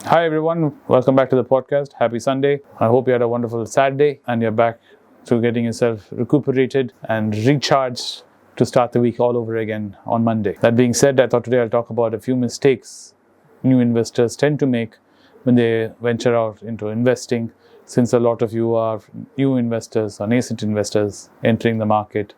Hi everyone, welcome back to the podcast. Happy Sunday. I hope you had a wonderful Saturday and you're back to getting yourself recuperated and recharged to start the week all over again on Monday. That being said, I thought today I'll talk about a few mistakes new investors tend to make when they venture out into investing, since a lot of you are new investors or nascent investors entering the market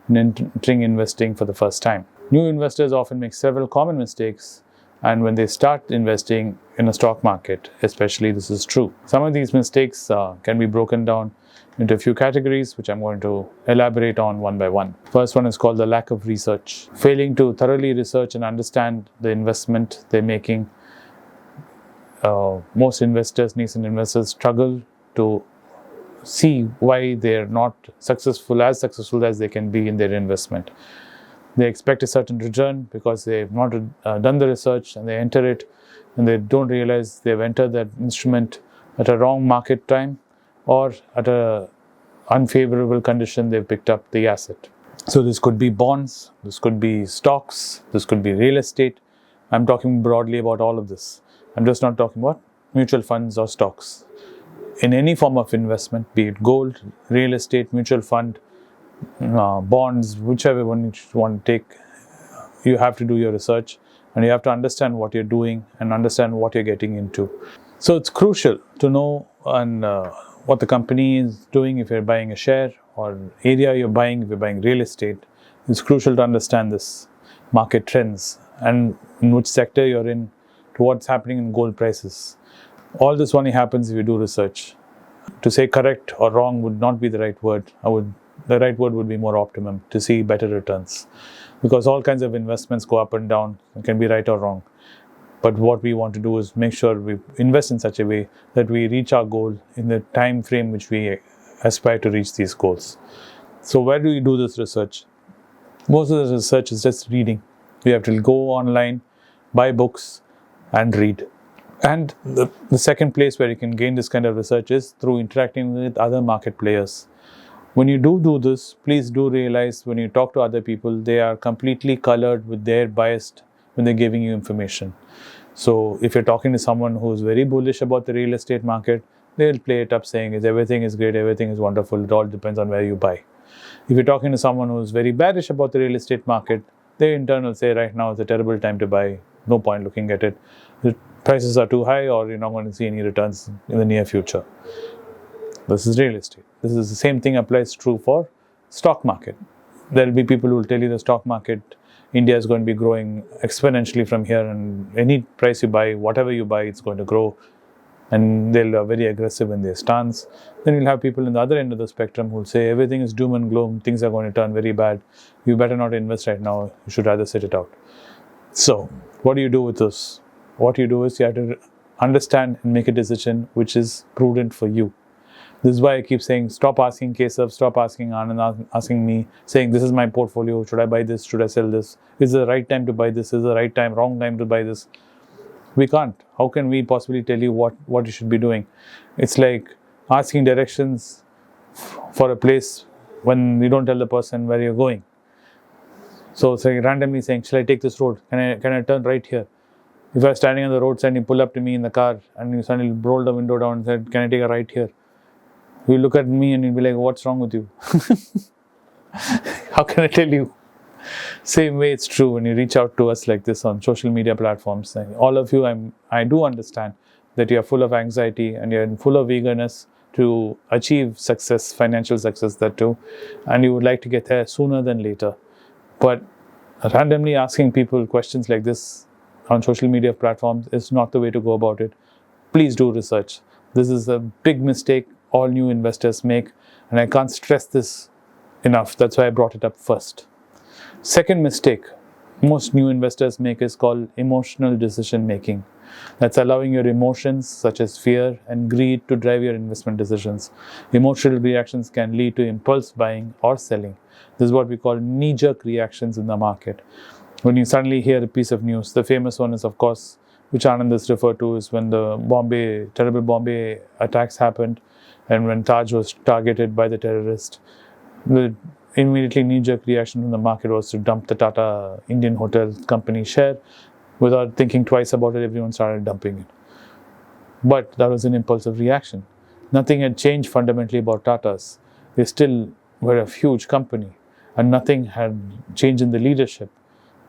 and entering investing for the first time. New investors often make several common mistakes, and when they start investing in a stock market, especially, this is true. Some of these mistakes can be broken down into a few categories, which I'm going to elaborate on one by one. First one is called the lack of research. Failing to thoroughly research and understand the investment they're making. Most investors, nascent investors, struggle to see why they're not successful as they can be in their investment. They expect a certain return because they've not done the research, and they enter it and they don't realize they've entered that instrument at a wrong market time or at an unfavorable condition. They've picked up the asset. So this could be bonds, this could be stocks, this could be real estate. I'm talking broadly about all of this. I'm just not talking about mutual funds or stocks. In any form of investment, be it gold, real estate, mutual fund, bonds, whichever one you want to take, you have to do your research and you have to understand what you're doing and understand what you're getting into. So it's crucial to know what the company is doing if you're buying a share, or area you're buying if you're buying real estate. It's crucial to understand this market trends and in which sector you're in, to what's happening in gold prices. All this only happens if you do research. To say correct or wrong would not be the right word. The right word would be more optimum, to see better returns. Because all kinds of investments go up and down and can be right or wrong. But what we want to do is make sure we invest in such a way that we reach our goal in the time frame which we aspire to reach these goals. So where do we do this research? Most of the research is just reading. You have to go online, buy books and read. And the second place where you can gain this kind of research is through interacting with other market players. When you do this, please do realize when you talk to other people, they are completely colored with their bias when they're giving you information. So if you're talking to someone who's very bullish about the real estate market, they'll play it up saying everything is great, everything is wonderful, it all depends on where you buy. If you're talking to someone who's very bearish about the real estate market, they in turn will say right now is a terrible time to buy, no point looking at it. The prices are too high, or you're not going to see any returns in the near future. This is real estate. This is the same thing applies true for stock market. There will be people who will tell you the stock market, India is going to be growing exponentially from here, and any price you buy, whatever you buy, it's going to grow. And they'll be very aggressive in their stance. Then you'll have people in the other end of the spectrum who will say everything is doom and gloom, things are going to turn very bad. You better not invest right now. You should rather sit it out. So what do you do with this? What you do is you have to understand and make a decision which is prudent for you. This is why I keep saying, stop asking Kesav, stop asking Anand, asking me, saying this is my portfolio, should I buy this, should I sell this? Is it the right time to buy this? Is it the right time, wrong time to buy this? We can't. How can we possibly tell you what you should be doing? It's like asking directions for a place when you don't tell the person where you're going. So it's like randomly saying, shall I take this road? Can I turn right here? If I'm standing on the roadside and you pull up to me in the car and you suddenly roll the window down and said, can I take a right here? You look at me and you'll be like, what's wrong with you? How can I tell you? Same way it's true when you reach out to us like this on social media platforms. All of you, I do understand that you're full of anxiety and you're full of eagerness to achieve success, financial success, that too. And you would like to get there sooner than later. But randomly asking people questions like this on social media platforms is not the way to go about it. Please do research. This is a big mistake all new investors make, and I can't stress this enough. That's why I brought it up first. Second mistake most new investors make is called emotional decision making. That's allowing your emotions such as fear and greed to drive your investment decisions. Emotional reactions can lead to impulse buying or selling. This is what we call knee-jerk reactions in the market. When you suddenly hear a piece of news, the famous one is, of course, which Anand is referred to, is when the terrible Bombay attacks happened, and when Taj was targeted by the terrorist, the immediately knee-jerk reaction from the market was to dump the Tata Indian Hotel Company share. Without thinking twice about it, everyone started dumping it. But that was an impulsive reaction. Nothing had changed fundamentally about Tatas. They still were a huge company, and nothing had changed in the leadership.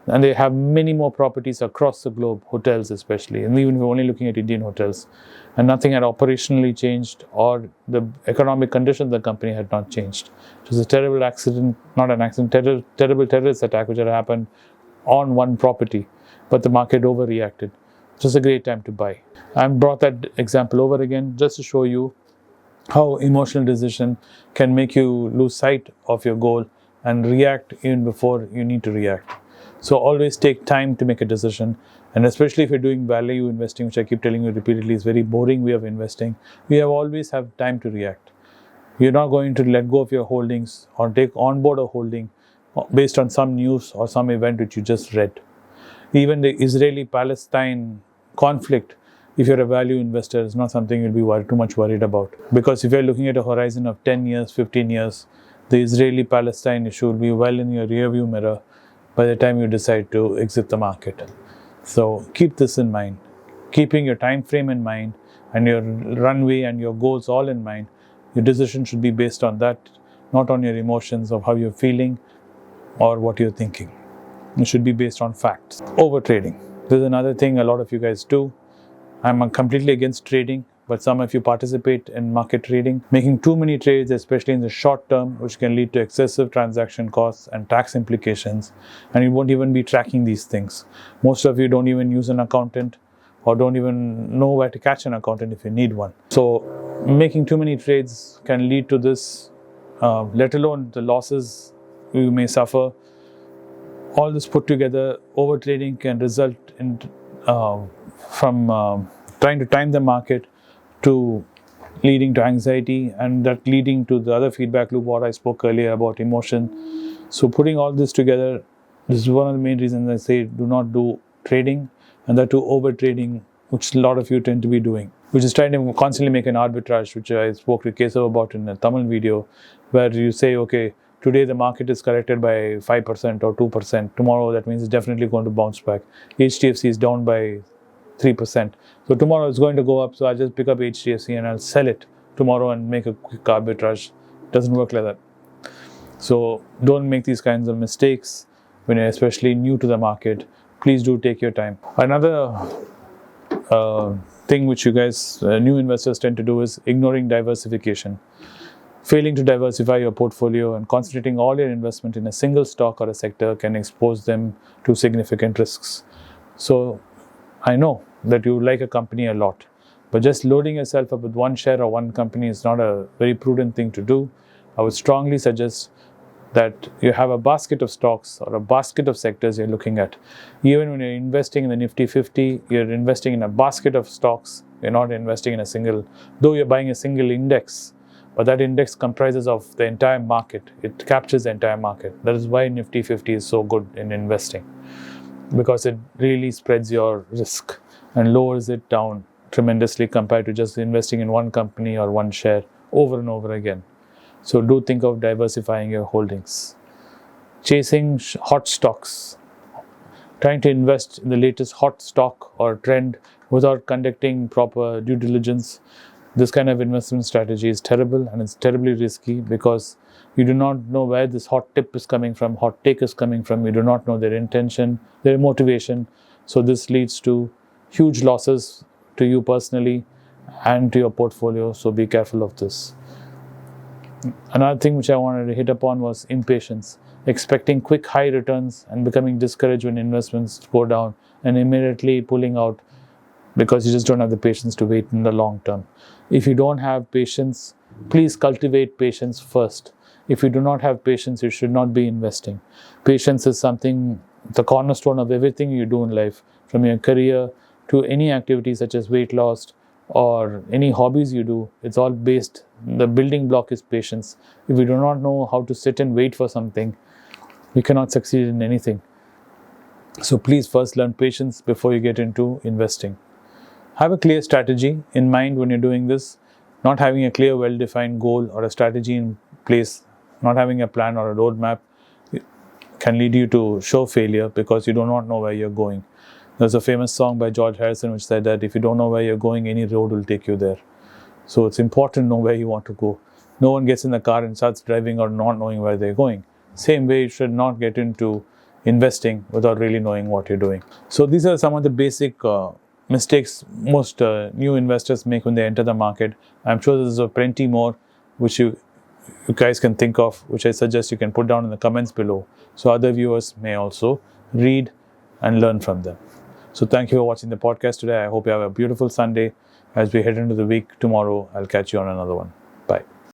And they have many more properties across the globe, hotels especially, and even if we're only looking at Indian hotels. And nothing had operationally changed, or the economic condition of the company had not changed. It was a terrible accident, not an accident, terrible terrorist attack which had happened on one property, but the market overreacted. It was a great time to buy. I brought that example over again just to show you how emotional decision can make you lose sight of your goal and react even before you need to react. So always take time to make a decision, and especially if you're doing value investing, which I keep telling you repeatedly is very boring way of investing, we always have time to react. You're not going to let go of your holdings or take on board a holding based on some news or some event which you just read. Even the Israeli-Palestine conflict, if you're a value investor, is not something you'll be too much worried about. Because if you're looking at a horizon of 10 years, 15 years, the Israeli-Palestine issue will be well in your rearview mirror by the time you decide to exit the market. So keep this in mind. Keeping your time frame in mind and your runway and your goals all in mind, your decision should be based on that, not on your emotions of how you're feeling or what you're thinking. It should be based on facts. Over trading. This is another thing a lot of you guys do. I'm completely against trading, but some of you participate in market trading, making too many trades, especially in the short term, which can lead to excessive transaction costs and tax implications, and you won't even be tracking these things. Most of you don't even use an accountant or don't even know where to catch an accountant if you need one. So making too many trades can lead to this, let alone the losses you may suffer. All this put together, over trading can result in from trying to time the market to leading to anxiety, and that leading to the other feedback loop what I spoke earlier about emotion. So putting all this together, this is one of the main reasons I say do not do trading, and that do over trading, which a lot of you tend to be doing, which is trying to constantly make an arbitrage, which I spoke to Kesav about in a Tamil video, where you say, okay, today the market is corrected by 5% or 2%. Tomorrow that means it's definitely going to bounce back. HDFC is down by 3%. So tomorrow it's going to go up, so I'll just pick up HDFC and I'll sell it tomorrow and make a quick arbitrage. It doesn't work like that. So don't make these kinds of mistakes when you're especially new to the market. Please do take your time. Another thing which you guys, new investors tend to do is ignoring diversification. Failing to diversify your portfolio and concentrating all your investment in a single stock or a sector can expose them to significant risks. So I know that you like a company a lot, but just loading yourself up with one share or one company is not a very prudent thing to do. I would strongly suggest that you have a basket of stocks or a basket of sectors you're looking at. Even when you're investing in the Nifty 50, you're investing in a basket of stocks. You're not investing in a single, though you're buying a single index, but that index comprises of the entire market. It captures the entire market. That is why Nifty 50 is so good in investing, because it really spreads your risk and lowers it down tremendously compared to just investing in one company or one share over and over again. So do think of diversifying your holdings. Chasing hot stocks, trying to invest in the latest hot stock or trend without conducting proper due diligence. This kind of investment strategy is terrible, and it's terribly risky because you do not know where this hot tip is coming from, hot take is coming from. You do not know their intention, their motivation. So this leads to huge losses to you personally and to your portfolio. So be careful of this. Another thing which I wanted to hit upon was impatience. Expecting quick high returns and becoming discouraged when investments go down and immediately pulling out because you just don't have the patience to wait in the long term. If you don't have patience, please cultivate patience first. If you do not have patience, you should not be investing. Patience is something, the cornerstone of everything you do in life, from your career to any activity such as weight loss or any hobbies you do. It's all based, the building block is patience. If you do not know how to sit and wait for something, you cannot succeed in anything. So please first learn patience before you get into investing. Have a clear strategy in mind when you're doing this. Not having a clear, well-defined goal or a strategy in place, not having a plan or a roadmap can lead you to show failure because you do not know where you're going. There's a famous song by George Harrison which said that if you don't know where you're going, any road will take you there. So it's important to know where you want to go. No one gets in the car and starts driving or not knowing where they're going. Same way, you should not get into investing without really knowing what you're doing. So these are some of the basic mistakes most new investors make when they enter the market. I'm sure there's plenty more which you guys can think of, which I suggest you can put down in the comments below, so other viewers may also read and learn from them. So thank you for watching the podcast today. I hope you have a beautiful Sunday. As we head into the week tomorrow, I'll catch you on another one.